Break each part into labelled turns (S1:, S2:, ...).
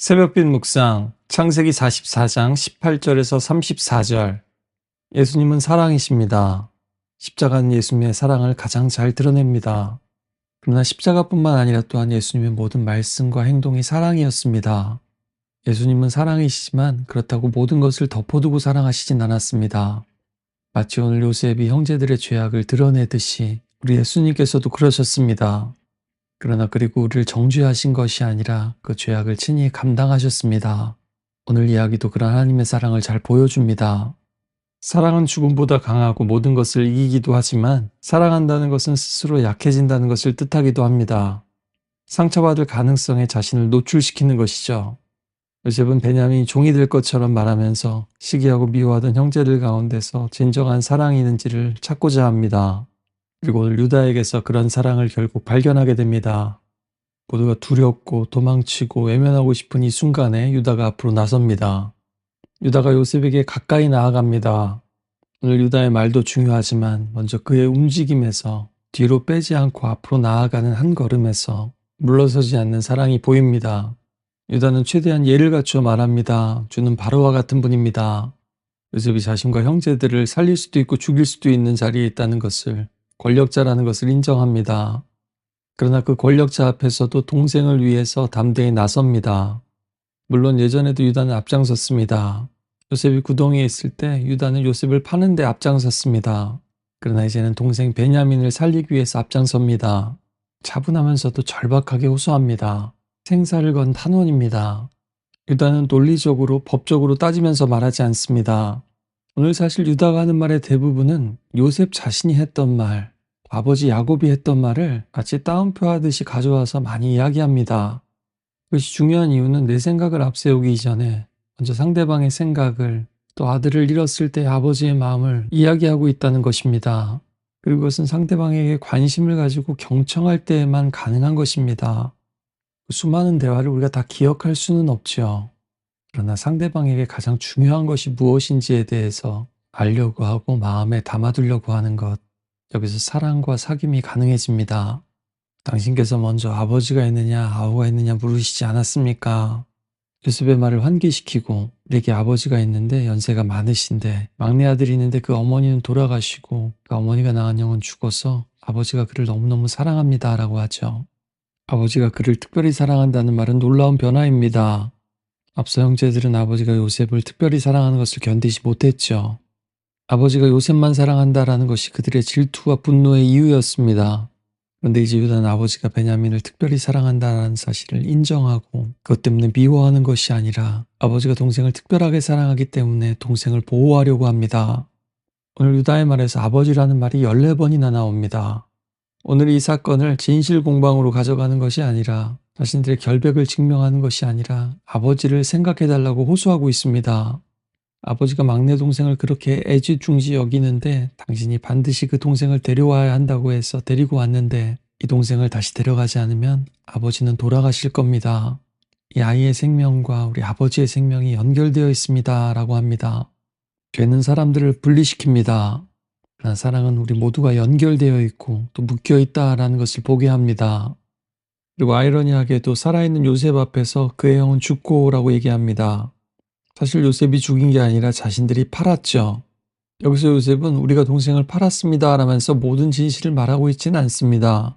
S1: 새벽빛 묵상 창세기 44장 18절에서 34절. 예수님은 사랑이십니다. 십자가는 예수님의 사랑을 가장 잘 드러냅니다. 그러나 십자가뿐만 아니라 또한 예수님의 모든 말씀과 행동이 사랑이었습니다. 예수님은 사랑이시지만 그렇다고 모든 것을 덮어두고 사랑하시진 않았습니다. 마치 오늘 요셉이 형제들의 죄악을 드러내듯이 우리 예수님께서도 그러셨습니다. 그러나 그리고 우리를 정죄하신 것이 아니라 그 죄악을 친히 감당하셨습니다. 오늘 이야기도 그런 하나님의 사랑을 잘 보여줍니다. 사랑은 죽음보다 강하고 모든 것을 이기기도 하지만 사랑한다는 것은 스스로 약해진다는 것을 뜻하기도 합니다. 상처받을 가능성에 자신을 노출시키는 것이죠. 요셉은 베냐민이 종이 될 것처럼 말하면서 시기하고 미워하던 형제들 가운데서 진정한 사랑이 있는지를 찾고자 합니다. 그리고 오늘 유다에게서 그런 사랑을 결국 발견하게 됩니다. 모두가 두렵고 도망치고 외면하고 싶은 이 순간에 유다가 앞으로 나섭니다. 유다가 요셉에게 가까이 나아갑니다. 오늘 유다의 말도 중요하지만 먼저 그의 움직임에서 뒤로 빼지 않고 앞으로 나아가는 한 걸음에서 물러서지 않는 사랑이 보입니다. 유다는 최대한 예를 갖추어 말합니다. 주는 바로와 같은 분입니다. 요셉이 자신과 형제들을 살릴 수도 있고 죽일 수도 있는 자리에 있다는 것을, 권력자라는 것을 인정합니다. 그러나 그 권력자 앞에서도 동생을 위해서 담대히 나섭니다. 물론 예전에도 유다는 앞장섰습니다. 요셉이 구덩이에 있을 때 유다는 요셉을 파는 데 앞장섰습니다. 그러나 이제는 동생 베냐민을 살리기 위해서 앞장섭니다. 차분하면서도 절박하게 호소합니다. 생사를 건 탄원입니다. 유다는 논리적으로 법적으로 따지면서 말하지 않습니다. 오늘 사실 유다가 하는 말의 대부분은 요셉 자신이 했던 말, 아버지 야곱이 했던 말을 마치 따옴표 하듯이 가져와서 많이 이야기합니다. 그것이 중요한 이유는 내 생각을 앞세우기 이전에 먼저 상대방의 생각을, 또 아들을 잃었을 때 아버지의 마음을 이야기하고 있다는 것입니다. 그리고 그것은 상대방에게 관심을 가지고 경청할 때에만 가능한 것입니다. 수많은 대화를 우리가 다 기억할 수는 없죠. 그러나 상대방에게 가장 중요한 것이 무엇인지에 대해서 알려고 하고 마음에 담아두려고 하는 것, 여기서 사랑과 사귐이 가능해집니다. 당신께서 먼저 아버지가 있느냐 아우가 있느냐 물으시지 않았습니까? 요셉의 말을 환기시키고, 우리에게 아버지가 있는데 연세가 많으신데 막내 아들이 있는데 그 어머니는 돌아가시고 그 어머니가 낳은 영은 죽어서 아버지가 그를 너무너무 사랑합니다 라고 하죠. 아버지가 그를 특별히 사랑한다는 말은 놀라운 변화입니다. 앞서 형제들은 아버지가 요셉을 특별히 사랑하는 것을 견디지 못했죠. 아버지가 요셉만 사랑한다라는 것이 그들의 질투와 분노의 이유였습니다. 그런데 이제 유다는 아버지가 베냐민을 특별히 사랑한다는 사실을 인정하고 그것 때문에 미워하는 것이 아니라 아버지가 동생을 특별하게 사랑하기 때문에 동생을 보호하려고 합니다. 오늘 유다의 말에서 아버지라는 말이 14번이나 나옵니다. 오늘 이 사건을 진실 공방으로 가져가는 것이 아니라, 자신들의 결백을 증명하는 것이 아니라 아버지를 생각해달라고 호소하고 있습니다. 아버지가 막내 동생을 그렇게 애지중지 여기는데 당신이 반드시 그 동생을 데려와야 한다고 해서 데리고 왔는데 이 동생을 다시 데려가지 않으면 아버지는 돌아가실 겁니다. 이 아이의 생명과 우리 아버지의 생명이 연결되어 있습니다 라고 합니다. 죄는 사람들을 분리시킵니다. 그러나 사랑은 우리 모두가 연결되어 있고 또 묶여 있다라는 것을 보게 합니다. 그리고 아이러니하게도 살아있는 요셉 앞에서 그의 영은 죽고라고 얘기합니다. 사실 요셉이 죽인 게 아니라 자신들이 팔았죠. 여기서 요셉은 우리가 동생을 팔았습니다 라면서 모든 진실을 말하고 있지는 않습니다.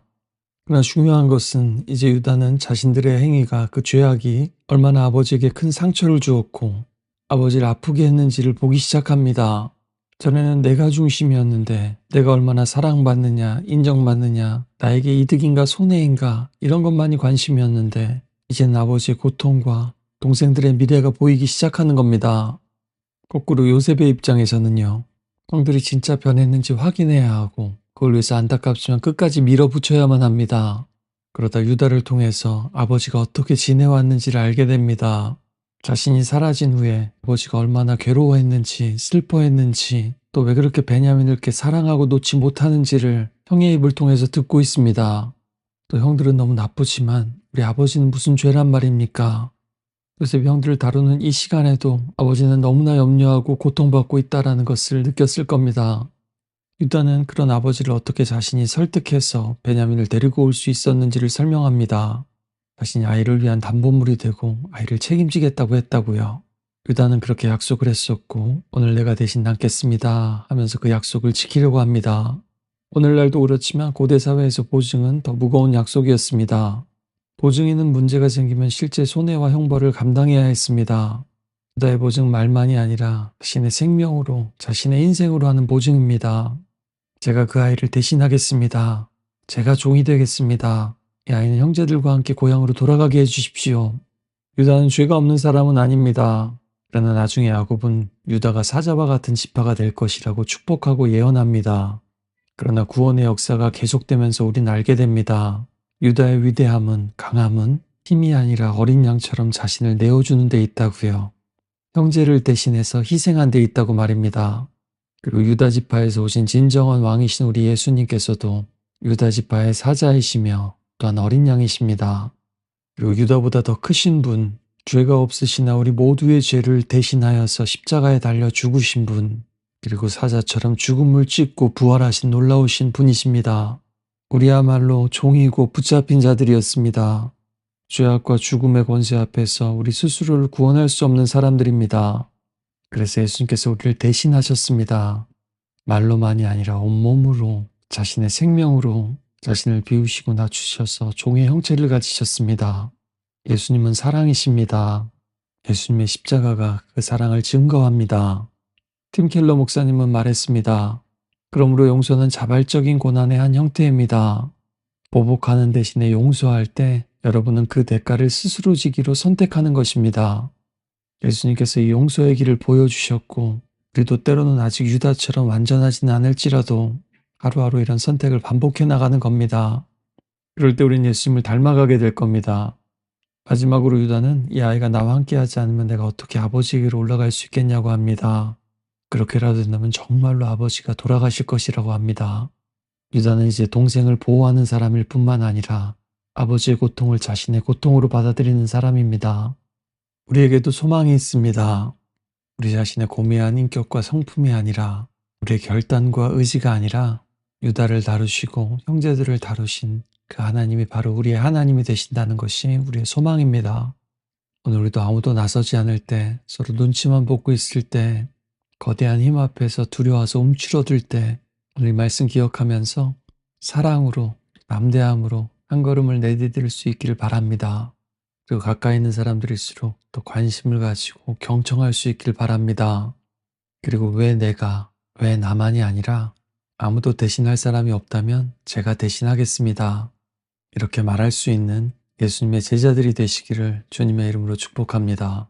S1: 그러나 중요한 것은 이제 유다는 자신들의 행위가, 그 죄악이 얼마나 아버지에게 큰 상처를 주었고 아버지를 아프게 했는지를 보기 시작합니다. 전에는 내가 중심이었는데 내가 얼마나 사랑받느냐, 인정받느냐, 나에게 이득인가 손해인가 이런 것만이 관심이었는데 이제는 아버지의 고통과 동생들의 미래가 보이기 시작하는 겁니다. 거꾸로 요셉의 입장에서는요. 형들이 진짜 변했는지 확인해야 하고 그걸 위해서 안타깝지만 끝까지 밀어붙여야만 합니다. 그러다 유다를 통해서 아버지가 어떻게 지내왔는지를 알게 됩니다. 자신이 사라진 후에 아버지가 얼마나 괴로워했는지, 슬퍼했는지, 또 왜 그렇게 베냐민을 이렇게 사랑하고 놓지 못하는지를 형의 입을 통해서 듣고 있습니다. 또 형들은 너무 나쁘지만 우리 아버지는 무슨 죄란 말입니까? 요셉이 형들을 다루는 이 시간에도 아버지는 너무나 염려하고 고통받고 있다는 것을 느꼈을 겁니다. 유다는 그런 아버지를 어떻게 자신이 설득해서 베냐민을 데리고 올 수 있었는지를 설명합니다. 자신이 아이를 위한 담보물이 되고 아이를 책임지겠다고 했다고요. 유다는 그렇게 약속을 했었고 오늘 내가 대신 남겠습니다 하면서 그 약속을 지키려고 합니다. 오늘날도 그렇지만 고대 사회에서 보증은 더 무거운 약속이었습니다. 보증인은 문제가 생기면 실제 손해와 형벌을 감당해야 했습니다. 유다의 보증 말만이 아니라 자신의 생명으로, 자신의 인생으로 하는 보증입니다. 제가 그 아이를 대신하겠습니다. 제가 종이 되겠습니다. 이 아이는 형제들과 함께 고향으로 돌아가게 해주십시오. 유다는 죄가 없는 사람은 아닙니다. 그러나 나중에 야곱은 유다가 사자와 같은 지파가 될 것이라고 축복하고 예언합니다. 그러나 구원의 역사가 계속되면서 우린 알게 됩니다. 유다의 위대함은, 강함은 힘이 아니라 어린 양처럼 자신을 내어주는 데 있다고요. 형제를 대신해서 희생한 데 있다고 말입니다. 그리고 유다 지파에서 오신 진정한 왕이신 우리 예수님께서도 유다 지파의 사자이시며 또한 어린 양이십니다. 그리고 유다보다 더 크신 분, 죄가 없으시나 우리 모두의 죄를 대신하여서 십자가에 달려 죽으신 분, 그리고 사자처럼 죽음을 찢고 부활하신 놀라우신 분이십니다. 우리야말로 종이고 붙잡힌 자들이었습니다. 죄악과 죽음의 권세 앞에서 우리 스스로를 구원할 수 없는 사람들입니다. 그래서 예수님께서 우리를 대신하셨습니다. 말로만이 아니라 온몸으로, 자신의 생명으로 자신을 비우시고 낮추셔서 종의 형체를 가지셨습니다. 예수님은 사랑이십니다. 예수님의 십자가가 그 사랑을 증거합니다. 팀 켈러 목사님은 말했습니다. 그러므로 용서는 자발적인 고난의 한 형태입니다. 보복하는 대신에 용서할 때 여러분은 그 대가를 스스로 지기로 선택하는 것입니다. 예수님께서 이 용서의 길을 보여주셨고 우리도 때로는 아직 유다처럼 완전하지는 않을지라도 하루하루 이런 선택을 반복해 나가는 겁니다. 그럴 때 우린 예수님을 닮아가게 될 겁니다. 마지막으로 유다는 이 아이가 나와 함께하지 않으면 내가 어떻게 아버지에게로 올라갈 수 있겠냐고 합니다. 그렇게라도 된다면 정말로 아버지가 돌아가실 것이라고 합니다. 유다는 이제 동생을 보호하는 사람일 뿐만 아니라 아버지의 고통을 자신의 고통으로 받아들이는 사람입니다. 우리에게도 소망이 있습니다. 우리 자신의 고매한 인격과 성품이 아니라 우리의 결단과 의지가 아니라 유다를 다루시고 형제들을 다루신 그 하나님이 바로 우리의 하나님이 되신다는 것이 우리의 소망입니다. 오늘 우리도 아무도 나서지 않을 때, 서로 눈치만 보고 있을 때, 거대한 힘 앞에서 두려워서 움츠러들 때 오늘 이 말씀 기억하면서 사랑으로, 담대함으로 한 걸음을 내디딜 수 있기를 바랍니다. 그리고 가까이 있는 사람들일수록 더 관심을 가지고 경청할 수 있기를 바랍니다. 그리고 왜 나만이 아니라 아무도 대신할 사람이 없다면 제가 대신하겠습니다. 이렇게 말할 수 있는 예수님의 제자들이 되시기를 주님의 이름으로 축복합니다.